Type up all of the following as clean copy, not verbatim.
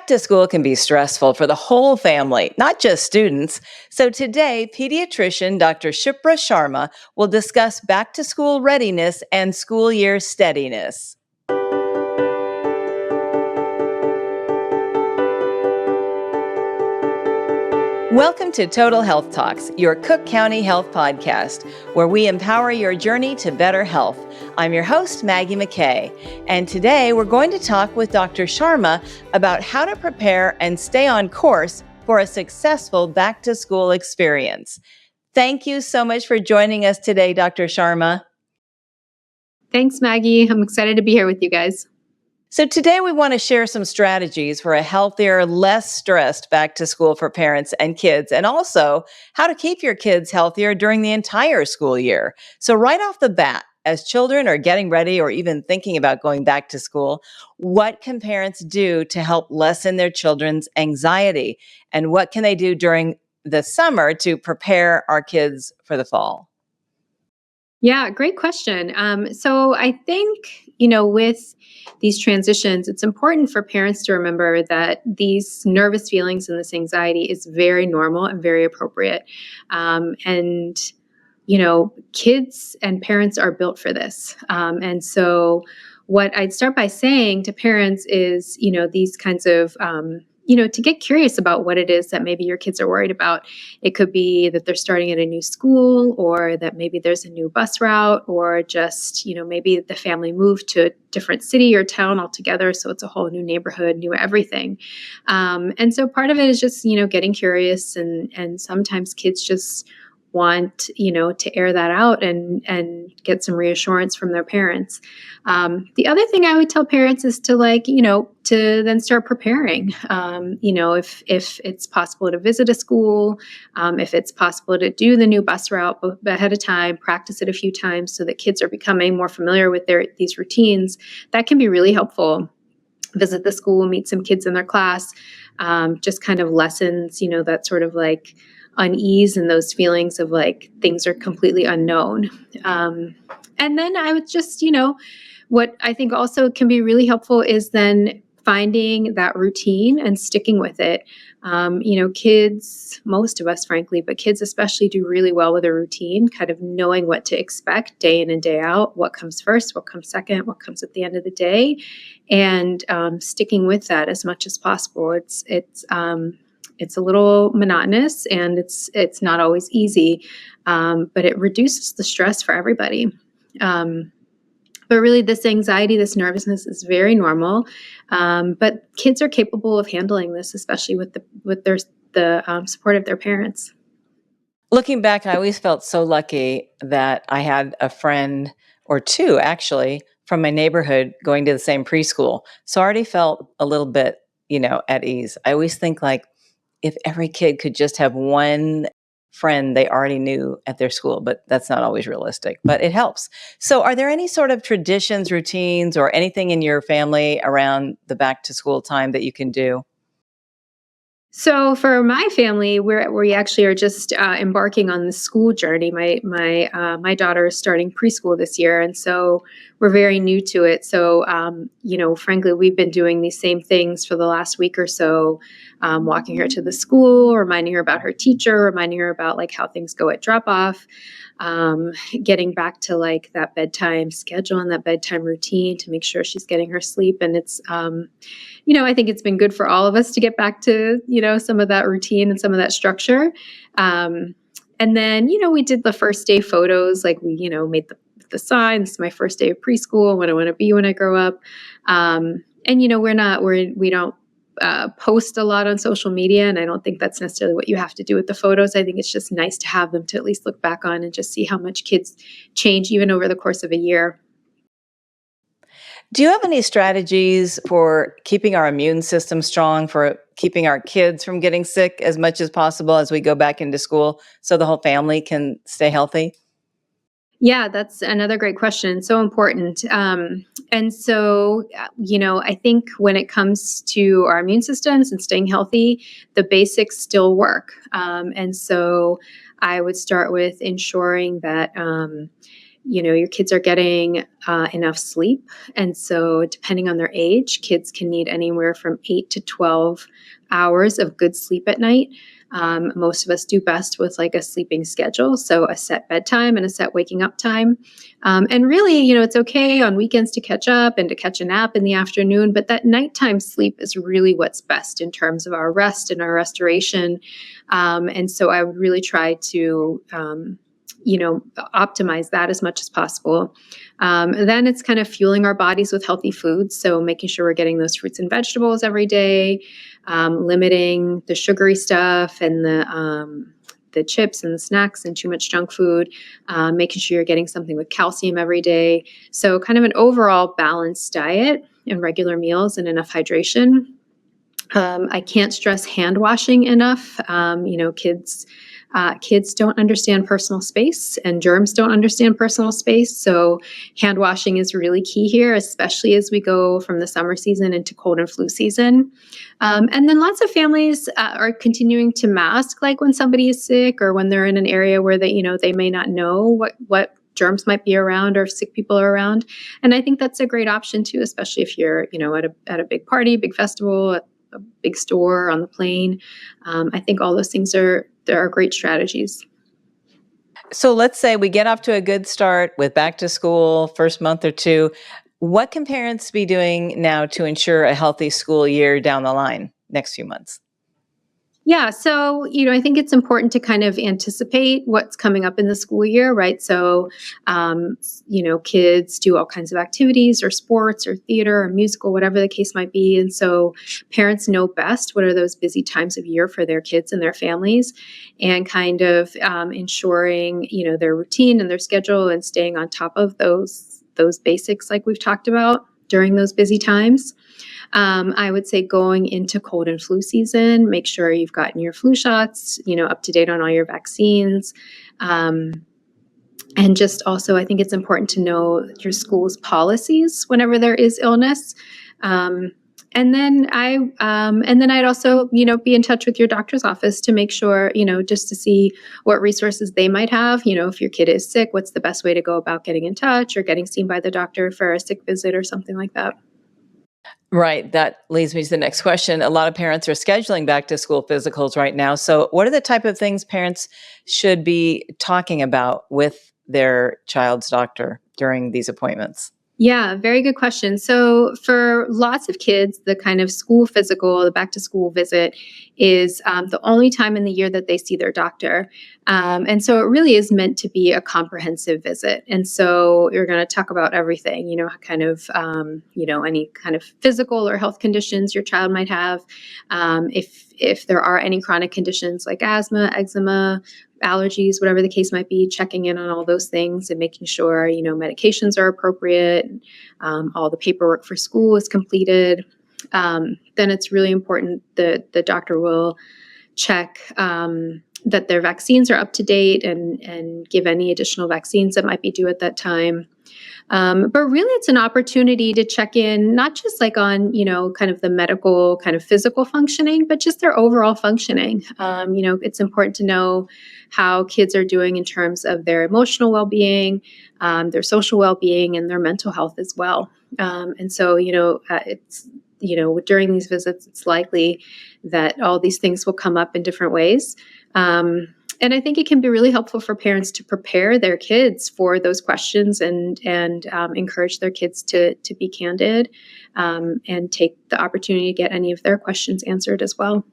Back to school can be stressful for the whole family, not just students. So today, pediatrician Dr. Sharma will discuss back to school readiness and school year steadiness. Welcome to Total Health Talks, your Cook County health podcast, where we empower your journey to better health. I'm your host, Maggie McKay, and today we're going to talk with Dr. Sharma about how to prepare and stay on course for a successful back-to-school experience. Thank you so much for joining us today, Dr. Sharma. Thanks, Maggie. I'm excited to be here with you guys. So today we want to share some strategies for a healthier, less stressed back to school for parents and kids, and also how to keep your kids healthier during the entire school year. So right off the bat, as children are getting ready or even thinking about going back to school, what can parents do to help lessen their children's anxiety? And what can they do during the summer to prepare our kids for the fall? Yeah, great question. So I think, with these transitions, it's important for parents to remember that these nervous feelings and this anxiety is very normal and very appropriate. Kids and parents are built for this. And so what I'd start by saying to parents is, these kinds of to get curious about what it is that maybe your kids are worried about. It could be that they're starting at a new school, or that maybe there's a new bus route, or just, maybe the family moved to a different city or town altogether. So it's a whole new neighborhood, new everything. And so part of it is just, getting curious. And sometimes kids just want, to air that out and get some reassurance from their parents. The other thing I would tell parents is to to then start preparing. If it's possible to visit a school, if it's possible to do the new bus route ahead of time, practice it a few times so that kids are becoming more familiar with these routines, that can be really helpful. Visit the school, meet some kids in their class, just kind of lessens, that sort of unease and those feelings of things are completely unknown. And then I would just, what I think also can be really helpful is then finding that routine and sticking with it. Kids, most of us, frankly, but kids especially do really well with a routine, kind of knowing what to expect day in and day out, what comes first, what comes second, what comes at the end of the day, and sticking with that as much as possible. It's a little monotonous and it's not always easy, but it reduces the stress for everybody. But really, this anxiety, this nervousness is very normal. But kids are capable of handling this, especially with the support of their parents. Looking back, I always felt so lucky that I had a friend or two, actually, from my neighborhood going to the same preschool. So I already felt a little bit, at ease. I always think if every kid could just have one friend they already knew at their school, but that's not always realistic, but it helps. So are there any sort of traditions, routines, or anything in your family around the back to school time that you can do? So for my family, we actually are just embarking on the school journey. My daughter is starting preschool this year, and so we're very new to it. So frankly, we've been doing these same things for the last week or so, walking her to the school, reminding her about her teacher, reminding her about how things go at drop off, getting back to that bedtime schedule and that bedtime routine to make sure she's getting her sleep. And it's I think it's been good for all of us to get back to, some of that routine and some of that structure. And then, we did the first day photos, we, made the sign, this is my first day of preschool, what I want to be when I grow up. And, we don't post a lot on social media. And I don't think that's necessarily what you have to do with the photos. I think it's just nice to have them to at least look back on and just see how much kids change even over the course of a year. Do you have any strategies for keeping our immune system strong, for keeping our kids from getting sick as much as possible as we go back into school so the whole family can stay healthy? Yeah, that's another great question. So important. And so, I think when it comes to our immune systems and staying healthy, the basics still work. And so I would start with ensuring that, your kids are getting enough sleep. And so depending on their age, kids can need anywhere from 8 to 12 hours of good sleep at night. Most of us do best with like a sleeping schedule, so a set bedtime and a set waking up time. And really, it's okay on weekends to catch up and to catch a nap in the afternoon, but that nighttime sleep is really what's best in terms of our rest and our restoration. And so I would really try to optimize that as much as possible. Then it's kind of fueling our bodies with healthy foods. So making sure we're getting those fruits and vegetables every day, limiting the sugary stuff and the chips and the snacks and too much junk food, making sure you're getting something with calcium every day. So kind of an overall balanced diet and regular meals and enough hydration. I can't stress hand washing enough. Kids don't understand personal space, and germs don't understand personal space. So hand washing is really key here, especially as we go from the summer season into cold and flu season. And then lots of families are continuing to mask, like when somebody is sick or when they're in an area where they may not know what germs might be around or if sick people are around. And I think that's a great option too, especially if you're at a big party, big festival, at a big store, on the plane. I think all those things there are great strategies. So let's say we get off to a good start with back to school, first month or two. What can parents be doing now to ensure a healthy school year down the line, next few months? Yeah. So, I think it's important to kind of anticipate what's coming up in the school year, right? So, kids do all kinds of activities or sports or theater or musical, whatever the case might be. And so parents know best what are those busy times of year for their kids and their families, and kind of ensuring, their routine and their schedule and staying on top of those basics like we've talked about during those busy times. I would say going into cold and flu season, make sure you've gotten your flu shots, up to date on all your vaccines. And just also, I think it's important to know your school's policies whenever there is illness. And then I'd also, be in touch with your doctor's office to make sure, just to see what resources they might have. If your kid is sick, what's the best way to go about getting in touch or getting seen by the doctor for a sick visit or something like that. Right. That leads me to the next question. A lot of parents are scheduling back to school physicals right now. So, what are the type of things parents should be talking about with their child's doctor during these appointments? Yeah, very good question. So, for lots of kids, the kind of school physical, the back to school visit is the only time in the year that they see their doctor. And so, it really is meant to be a comprehensive visit. And so, you're going to talk about everything, kind of, any kind of physical or health conditions your child might have. If there are any chronic conditions like asthma, eczema, allergies, whatever the case might be, checking in on all those things and making sure, medications are appropriate, all the paperwork for school is completed. Then it's really important that the doctor will check that their vaccines are up to date and give any additional vaccines that might be due at that time. But really, it's an opportunity to check in, not just like on, kind of the medical, kind of physical functioning, but just their overall functioning. It's important to know how kids are doing in terms of their emotional well-being, their social well-being, and their mental health as well. And so, it's, during these visits, it's likely that all these things will come up in different ways. And I think it can be really helpful for parents to prepare their kids for those questions and encourage their kids to be candid and take the opportunity to get any of their questions answered as well.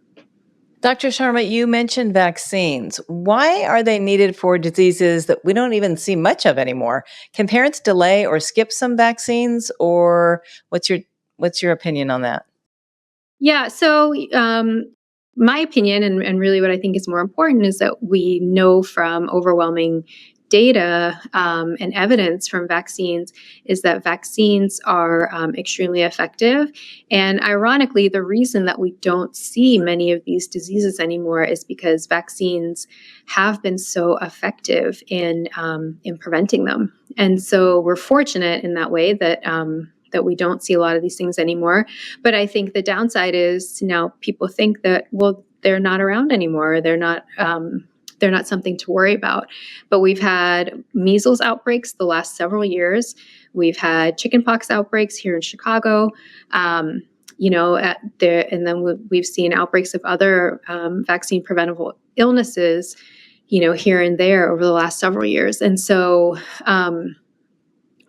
Dr. Sharma, you mentioned vaccines. Why are they needed for diseases that we don't even see much of anymore? Can parents delay or skip some vaccines, or what's your opinion on that? Yeah, so my opinion, and really what I think is more important, is that we know from overwhelming data and evidence from vaccines is that vaccines are extremely effective. And ironically, the reason that we don't see many of these diseases anymore is because vaccines have been so effective in preventing them. And so we're fortunate in that way that we don't see a lot of these things anymore. But I think the downside is now people think that, well, they're not around anymore. They're not they're not something to worry about. But we've had measles outbreaks the last several years. We've had chickenpox outbreaks here in Chicago. And then we've seen outbreaks of other vaccine preventable illnesses, here and there over the last several years. And so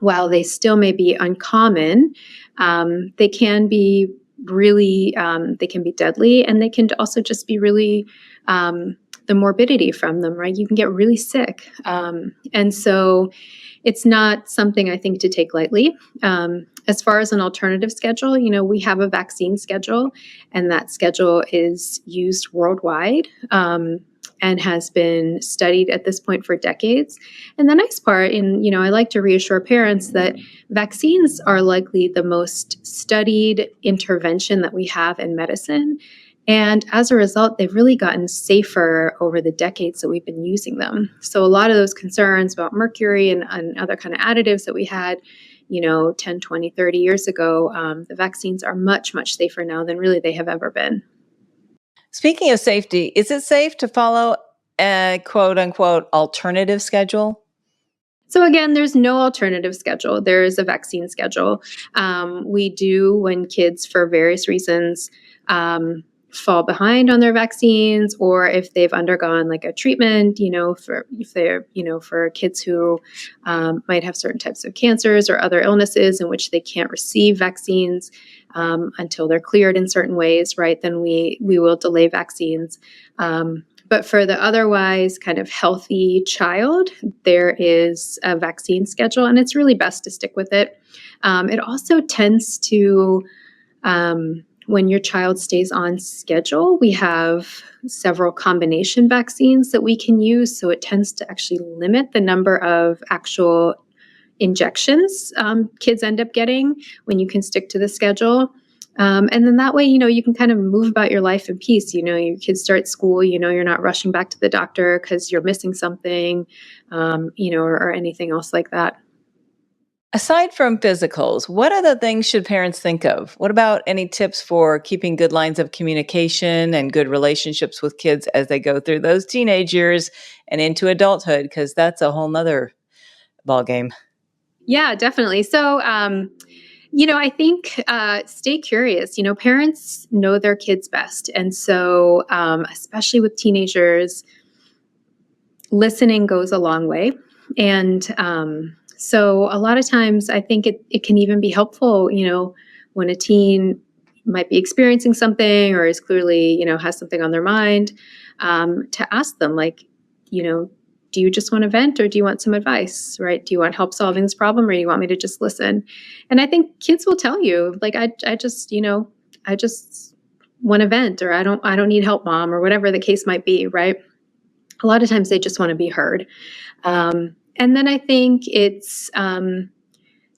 while they still may be uncommon, they can be really, they can be deadly, and they can also just be really, the morbidity from them, right? You can get really sick. And so it's not something I think to take lightly. As far as an alternative schedule, we have a vaccine schedule, and that schedule is used worldwide. And has been studied at this point for decades. And the nice part, I like to reassure parents that vaccines are likely the most studied intervention that we have in medicine. And as a result, they've really gotten safer over the decades that we've been using them. So a lot of those concerns about mercury and other kind of additives that we had, 10, 20, 30 years ago, the vaccines are much, much safer now than really they have ever been. Speaking of safety, is it safe to follow a quote unquote alternative schedule? So again, there's no alternative schedule. There is a vaccine schedule. We do, when kids, for various reasons, fall behind on their vaccines, or if they've undergone like a treatment, for kids who might have certain types of cancers or other illnesses in which they can't receive vaccines until they're cleared in certain ways, right? Then we will delay vaccines. But for the otherwise kind of healthy child, there is a vaccine schedule, and it's really best to stick with it. It also tends to, when your child stays on schedule, we have several combination vaccines that we can use. So it tends to actually limit the number of actual injections kids end up getting when you can stick to the schedule. And then that way, you can kind of move about your life in peace. Your kids start school, you're not rushing back to the doctor because you're missing something, or anything else like that. Aside from physicals, what other things should parents think of? What about any tips for keeping good lines of communication and good relationships with kids as they go through those teenage years and into adulthood? Because that's a whole nother ballgame. Yeah, definitely. So, I think stay curious. Parents know their kids best. And so, especially with teenagers, listening goes a long way. And so a lot of times I think it can even be helpful, when a teen might be experiencing something or is clearly, has something on their mind, to ask them, like, do you just want to vent, or do you want some advice, right? Do you want help solving this problem, or do you want me to just listen? And I think kids will tell you, like, I just want to vent, or I don't need help, mom, or whatever the case might be, right? A lot of times they just want to be heard. And then I think it's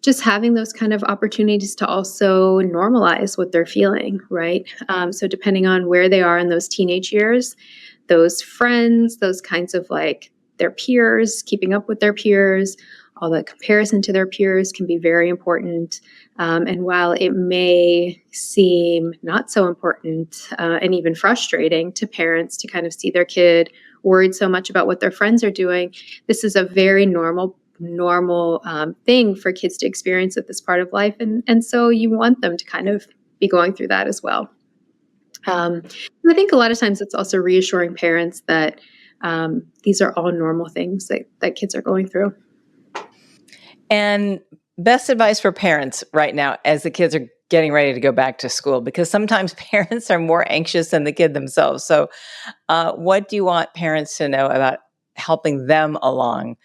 just having those kind of opportunities to also normalize what they're feeling, right? So depending on where they are in those teenage years, those friends, those kinds of like their peers, keeping up with their peers, all the comparison to their peers can be very important. And while it may seem not so important and even frustrating to parents to kind of see their kid worried so much about what their friends are doing, this is a very normal thing for kids to experience at this part of life. And so you want them to kind of be going through that as well. I think a lot of times it's also reassuring parents that these are all normal things that kids are going through. And best advice for parents right now as the kids are getting ready to go back to school, because sometimes parents are more anxious than the kid themselves. So what do you want parents to know about helping them along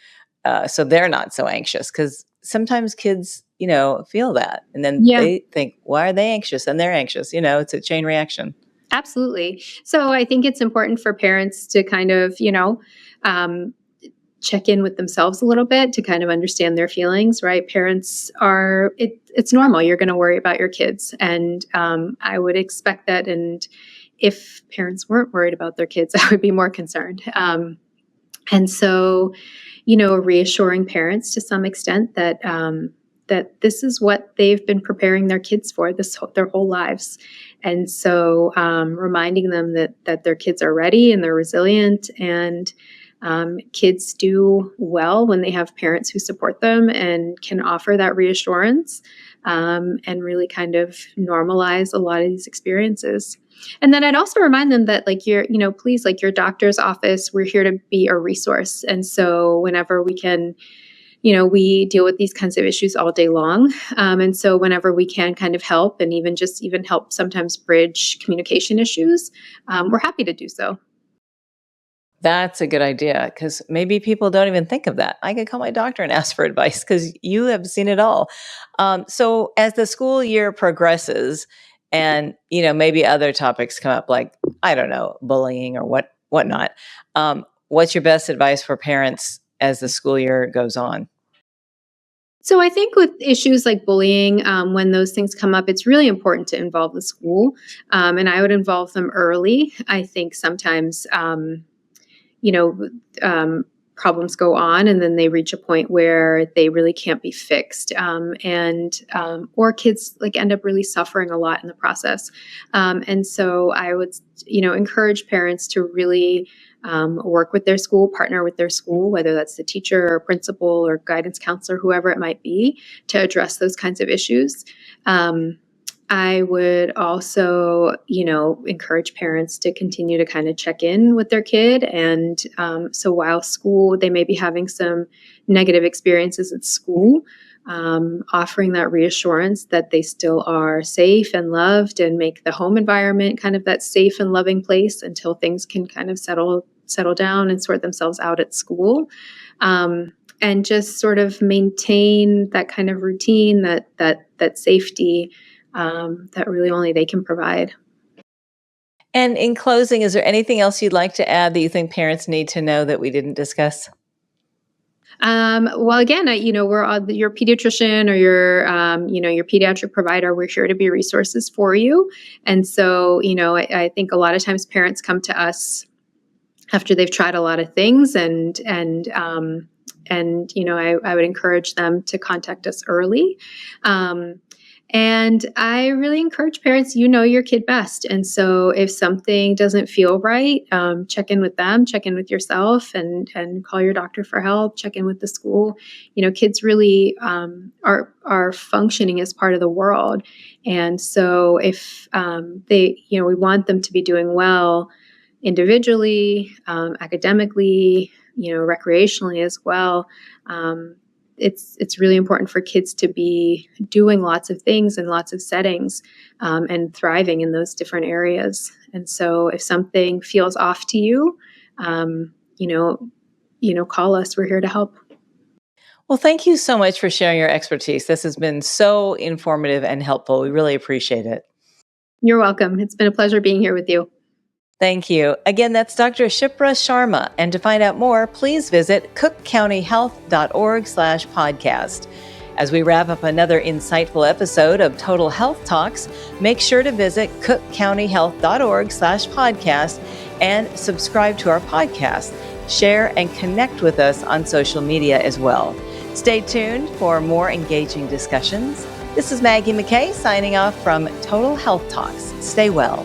so they're not so anxious? Because sometimes kids, feel that. And then they think, why are they anxious? And they're anxious. It's a chain reaction. Absolutely. So I think it's important for parents to kind of, check in with themselves a little bit to kind of understand their feelings, right? Parents it's normal. You're going to worry about your kids. And I would expect that. And if parents weren't worried about their kids, I would be more concerned. And so, reassuring parents to some extent that, this is what they've been preparing their kids for their whole lives. And so reminding them that their kids are ready and they're resilient, and kids do well when they have parents who support them and can offer that reassurance, and really kind of normalize a lot of these experiences. And then I'd also remind them that, like, please, like your doctor's office, we're here to be a resource. And so whenever we can, we deal with these kinds of issues all day long. And so whenever we can kind of help, and even help sometimes bridge communication issues, we're happy to do so. That's a good idea, because maybe people don't even think of that. I could call my doctor and ask for advice because you have seen it all. So as the school year progresses and, maybe other topics come up, like, I don't know, bullying or whatnot, what's your best advice for parents as the school year goes on? So I think with issues like bullying, when those things come up, it's really important to involve the school. And I would involve them early. I think sometimes, problems go on and then they reach a point where they really can't be fixed. Or kids like end up really suffering a lot in the process. And so I would, encourage parents to really work with their school, partner with their school, whether that's the teacher or principal or guidance counselor, whoever it might be, to address those kinds of issues. I would also, encourage parents to continue to kind of check in with their kid. And so while they may be having some negative experiences at school, offering that reassurance that they still are safe and loved, and make the home environment kind of that safe and loving place until things can kind of settle down and sort themselves out at school. And just sort of maintain that kind of routine, that safety, that really only they can provide. And in closing, is there anything else you'd like to add that you think parents need to know that we didn't discuss? Well, again, we're your pediatrician or your pediatric provider. We're here to be resources for you. And so, I think a lot of times parents come to us after they've tried a lot of things, and I would encourage them to contact us early. And I really encourage parents, your kid best. And so if something doesn't feel right, check in with them, check in with yourself, and call your doctor for help, check in with the school. Kids really are functioning as part of the world. And so if we want them to be doing well individually, academically, recreationally as well. It's really important for kids to be doing lots of things in lots of settings, and thriving in those different areas. And so if something feels off to you, call us. We're here to help. Well, thank you so much for sharing your expertise. This has been so informative and helpful. We really appreciate it. You're welcome. It's been a pleasure being here with you. Thank you. Again, that's Dr. Shipra Sharma. And to find out more, please visit cookcountyhealth.org/podcast. As we wrap up another insightful episode of Total Health Talks, make sure to visit cookcountyhealth.org/podcast and subscribe to our podcast. Share and connect with us on social media as well. Stay tuned for more engaging discussions. This is Maggie McKay signing off from Total Health Talks. Stay well.